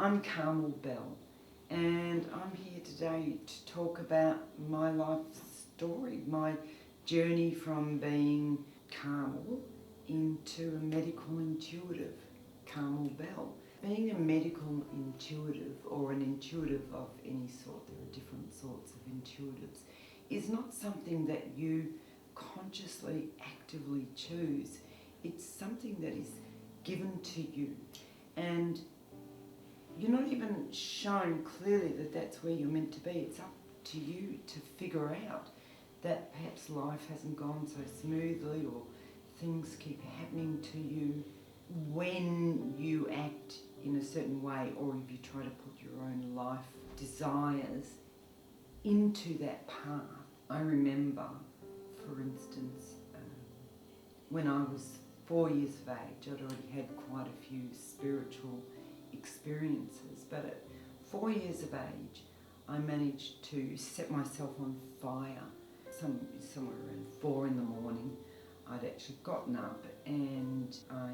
I'm Carmel Bell, and I'm here today to talk about my life story, my journey from being Carmel into a medical intuitive, Carmel Bell. Being a medical intuitive, or an intuitive of any sort, there are different sorts of intuitives, is not something that you consciously, actively choose. It's something that is given to you, and you're not even shown clearly that that's where you're meant to be. It's up to you to figure out that perhaps life hasn't gone so smoothly, or things keep happening to you when you act in a certain way, or if you try to put your own life desires into that path. I remember, for instance, when I was 4 years of age, I'd already had quite a few spiritual experiences, but at 4 years of age, I managed to set myself on fire. Somewhere around 4 in the morning, I'd actually gotten up and I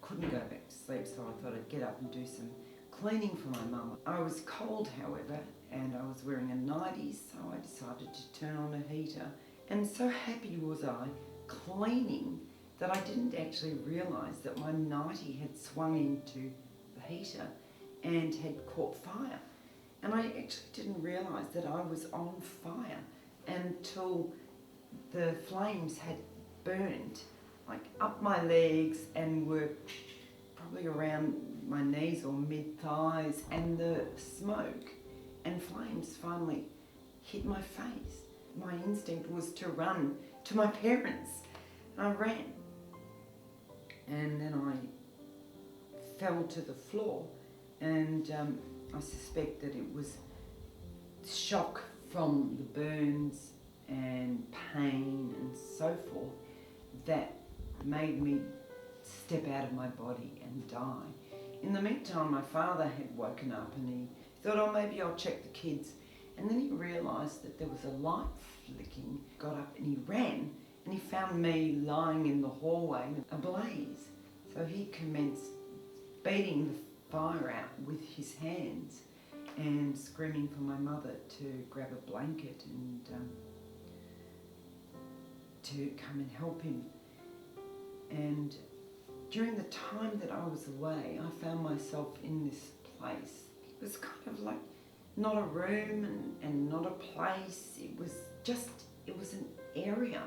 couldn't go back to sleep, so I thought I'd get up and do some cleaning for my mum. I was cold, however, and I was wearing a nightie, so I decided to turn on a heater. And so happy was I cleaning that I didn't actually realise that my nightie had swung into the heater and had caught fire. And I actually didn't realise that I was on fire until the flames had burnt like up my legs and were probably around my knees or mid-thighs, and the smoke and flames finally hit my face. My instinct was to run to my parents. I ran, and then I fell to the floor, and I suspect that it was shock from the burns and pain and so forth that made me step out of my body and die. In the meantime, my father had woken up and he thought, oh, maybe I'll check the kids. And then he realised that there was a light flicking, got up and he ran, and he found me lying in the hallway ablaze. So he commenced beating the fire out with his hands and screaming for my mother to grab a blanket and to come and help him. And during the time that I was away, I found myself in this place. It was kind of like not a room and not a place. It was an area.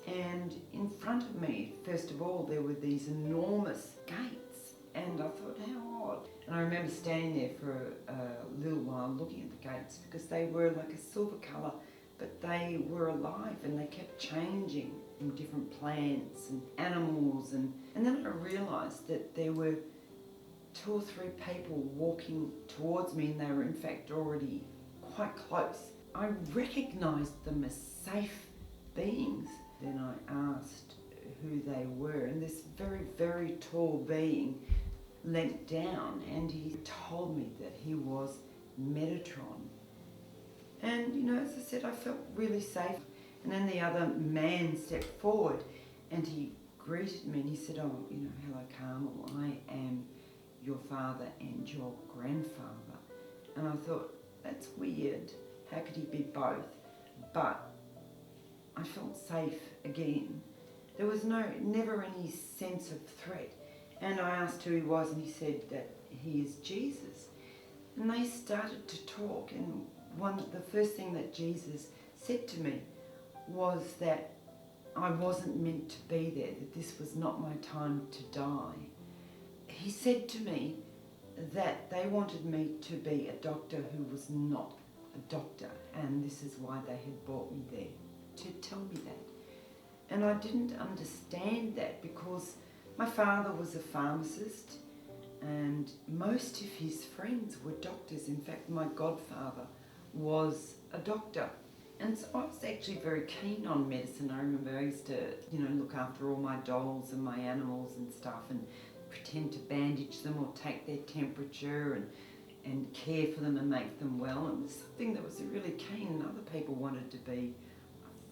And in front of me, first of all, there were these enormous gates. And I thought, how odd. And I remember standing there for a little while looking at the gates, because they were like a silver colour, but they were alive and they kept changing from different plants and animals. And then I realised that there were 2 or 3 people walking towards me, and they were in fact already quite close. I recognised them as safe beings. Then I asked who they were, and this very, very tall being leant down and he told me that he was Metatron. And, you know, as I said, I felt really safe. And then the other man stepped forward and he greeted me and he said, oh, you know, hello, Carmel, I am your father and your grandfather. And I thought, that's weird. How could he be both? But I felt safe again. There was never any sense of threat. And I asked who he was, and he said that he is Jesus. And they started to talk, and the first thing that Jesus said to me was that I wasn't meant to be there, that this was not my time to die. He said to me that they wanted me to be a doctor who was not a doctor, and this is why they had brought me there, to tell me that. And I didn't understand that, because my father was a pharmacist and most of his friends were doctors. In fact, my godfather was a doctor. And so I was actually very keen on medicine. I remember I used to, you know, look after all my dolls and my animals and stuff and pretend to bandage them or take their temperature and care for them and make them well. It was something that was really keen, and other people wanted to be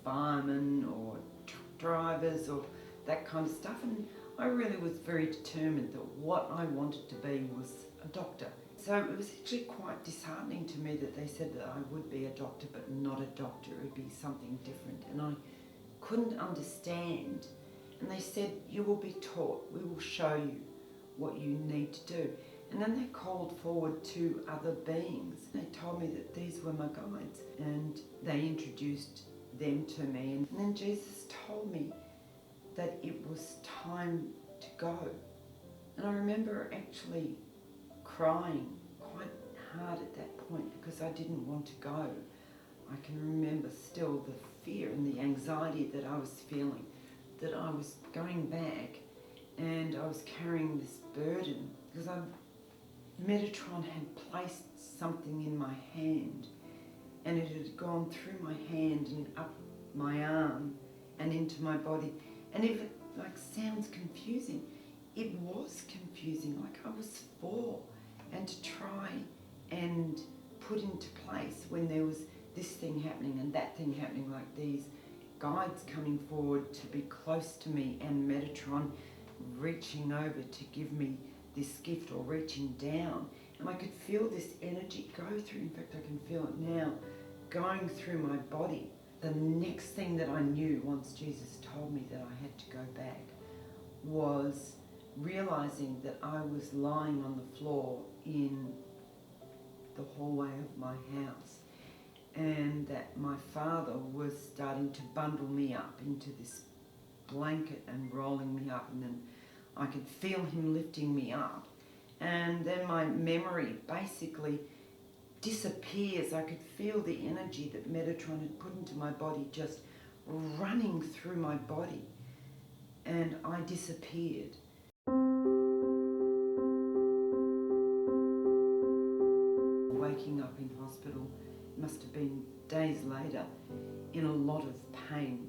firemen or truck drivers or that kind of stuff. And I really was very determined that what I wanted to be was a doctor. So it was actually quite disheartening to me that they said that I would be a doctor, but not a doctor. It would be something different. And I couldn't understand. And they said, you will be taught. We will show you what you need to do. And then they called forward two other beings. They told me that these were my guides. And they introduced them to me. And then Jesus told me that it was time to go. And I remember actually crying quite hard at that point because I didn't want to go. I can remember still the fear and the anxiety that I was feeling, that I was going back and I was carrying this burden because Metatron had placed something in my hand and it had gone through my hand and up my arm and into my body. And if it sounds confusing, it was confusing. I was 4, and to try and put into place when there was this thing happening and that thing happening, like these guides coming forward to be close to me and Metatron reaching over to give me this gift or reaching down. And I could feel this energy go through. In fact, I can feel it now going through my body. The next thing that I knew once Jesus told me that I had to go back was realizing that I was lying on the floor in the hallway of my house and that my father was starting to bundle me up into this blanket and rolling me up, and then I could feel him lifting me up, and then my memory basically disappears. I could feel the energy that Metatron had put into my body just running through my body, and I disappeared. Waking up in hospital, it must have been days later, in a lot of pain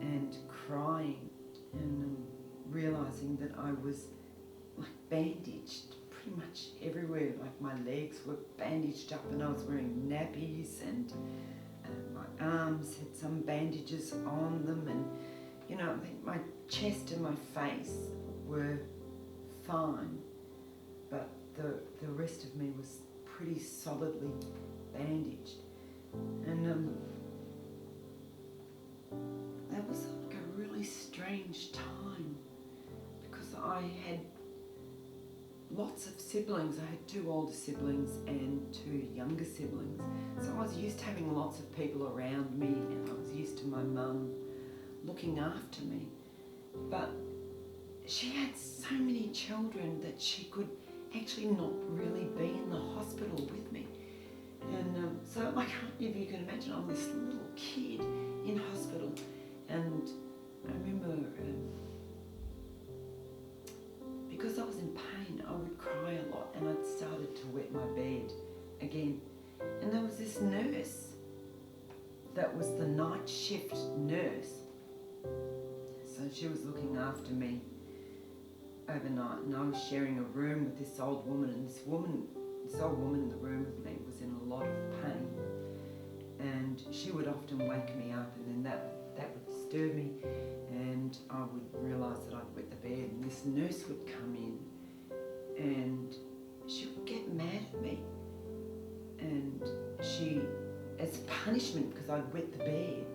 and crying and realising that I was bandaged pretty much everywhere. My legs were bandaged up and I was wearing nappies, and my arms had some bandages on them, and I think my chest and my face were fine, but the rest of me was pretty solidly bandaged. And that was a really strange time because I had lots of siblings. I had 2 older siblings and 2 younger siblings. So I was used to having lots of people around me, and I was used to my mum looking after me. But she had so many children that she could actually not really be in the hospital with me. And so I can't, if you can imagine, I'm this little kid in hospital, and I remember because I was in pain, I would cry a lot, and I'd started to wet my bed again. And there was this nurse that was the night shift nurse. So she was looking after me overnight, and I was sharing a room with this old woman, and this old woman in the room with me was in a lot of pain, and she would often wake me up, and then that would disturb me, and I would realise that I'd wet the bed, and this nurse would come in and she would get mad at me, and she, as punishment because I'd wet the bed,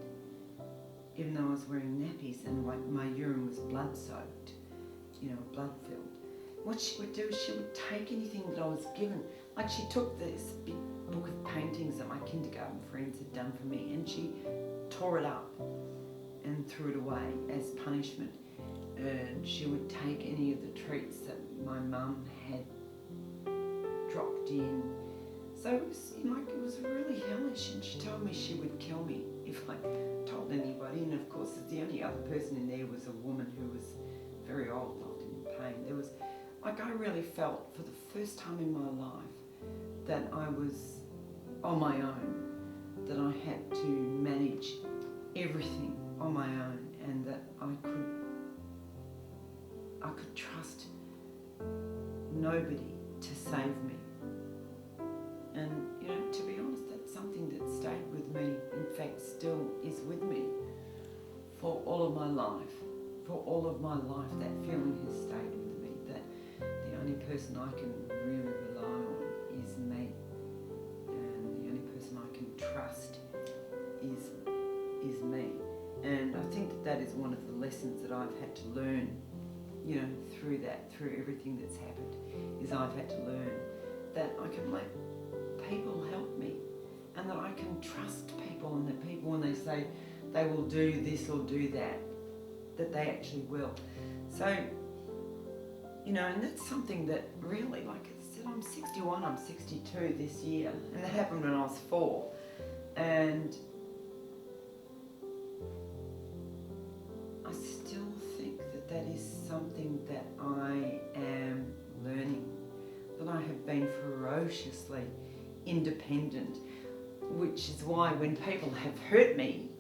even though I was wearing nappies and my urine was blood soaked, blood filled, what she would do is she would take anything that I was given. Like, she took this big book of paintings that my kindergarten friends had done for me, and she tore it up and threw it away as punishment. And she would take any of the treats that my mum had dropped in. So it was, it was really hellish, and she told me she would kill me if I told anybody. And of course, the only other person in there was a woman who was very old, not in pain. There was, I really felt for the first time in my life that I was on my own, that I had to manage everything on my own, and that I could trust nobody to save me. And to be honest, that's something that stayed with me, in fact still is with me for all of my life. For all of my life, that feeling has stayed with me, that the only person I can really rely on is me, and the only person I can trust is me. And I think that is one of the lessons that I've had to learn, you know, through everything that's happened, is I've had to learn that I can let people help me, and that I can trust people, and that people, when they say they will do this or do that, that they actually will. So, you know, and that's something that really, like I said, I'm 61, I'm 62 this year, and that happened when I was 4. And I still think that that is something that I am learning, that I have been ferociously independent, which is why when people have hurt me,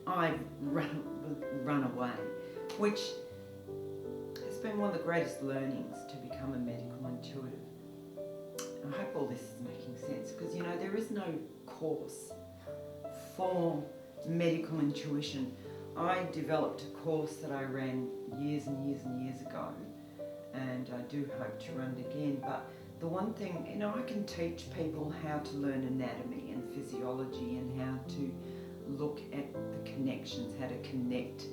I've run away, which has been one of the greatest learnings to become a medical intuitive. And I hope all this is making sense, because, you know, there is no course for medical intuition. I developed a course that I ran years and years and years ago, and I do hope to run it again. But the one thing, you know, I can teach people how to learn anatomy and physiology, and how to look at the connections, how to connect